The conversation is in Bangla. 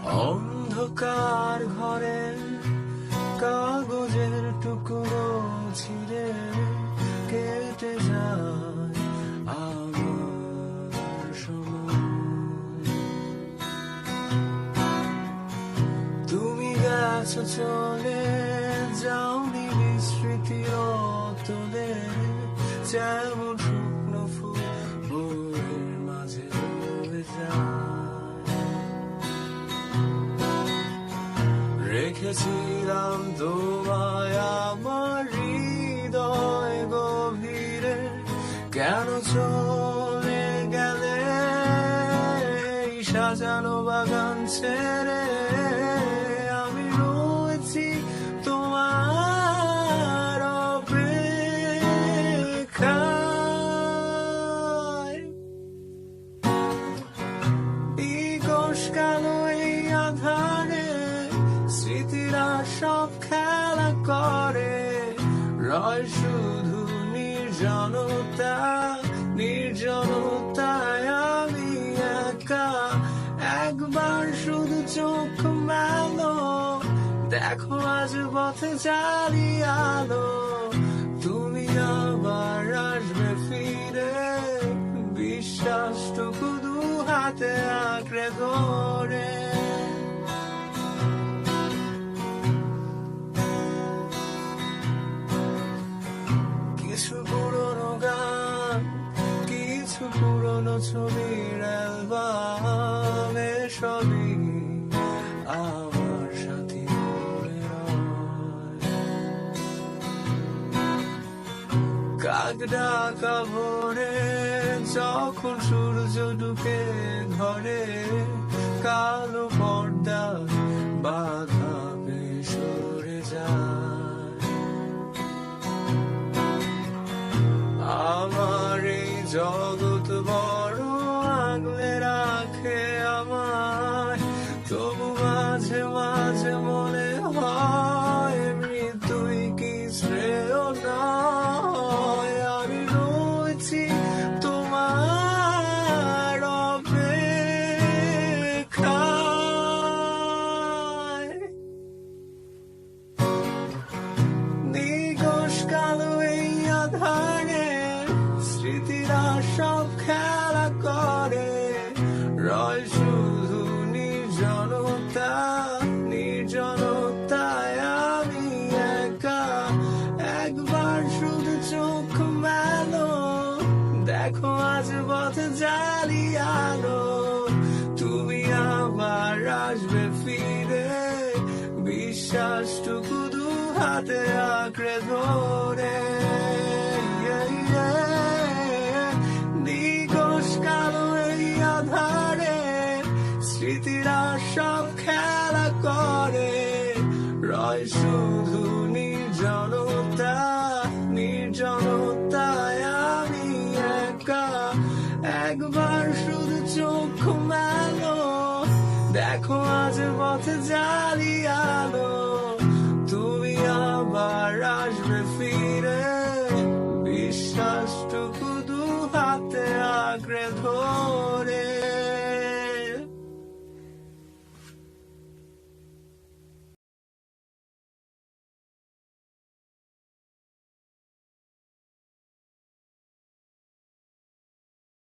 অন্ধকার ঘরে কাগজের টুকরো ছিঁড়ে কেটে যায় আমার সময়। তুমি গেছো চলে, যাওনি স্মৃতির অতলে, যেমন শুকনো ফুল ভোরের মাঝে ডুবে যায়। রেখেছিলাম তোমায় আমার হৃদয় গভীরে, কেন চলে গেলে এই সাজানো বাগান ছেড়ে? আমি রয়েছি তোমার অপেক্ষায়। দিগস কালো এই আধারে স্মৃতিরা সব খেলা করে, রয় শুধু নির্জনতা, নির্জনতায় আমি একা। একবার শুধু চোখ মেলো, দেখো আজ পথে জ্বালিয়ে আলো। তুমি আবার আসবে ফিরে, বিশ্বাসটুকু দু হাতে আঁকড়ে ধরে। কিছু পুরনো গান, কিছু পুরনো ছবির অ্যালবাম, সবই আমার সাথী হয়ে রয়। কাক ডাকা ভোরে যখন সূর্য ঢুকে ঘরে, কালো পর্দা বাধা পেয়ে সরে যায়। আমার এই জগৎ বড় আগলে রাখে আমায়, তবু মাঝে মাঝে মনে হয় মৃত্যুই কি শ্রেয় নয়। আমি রয়েছি তোমার অপেক্ষায়। নিগোষ কালো এই আধারে স্মৃতিরা সব খেলা করে, রয় শুধু নির্জনতা, নির্জনতায় আমি একা। একবার শুধু চোখ মেলো, দেখো আজ পথে জ্বালিয়ে আলো। তুমি আবার আসবে ফিরে, বিশ্বাসটুকু দু হাতে আঁকড়ে ধরে। নিগোষ কালো এই আধারে স্মৃতিরা সব খেলা করে, রয় শুধু নির্জনতা, নির্জনতায় আমি একা। একবার শুধু চোখ মেলো, দেখো আজ পথে জ্বালিয়ে আলো। তুমি আবার আসবে ফিরে, বিশ্বাসটুকু দু হাতে আঁকড়ে ধরে।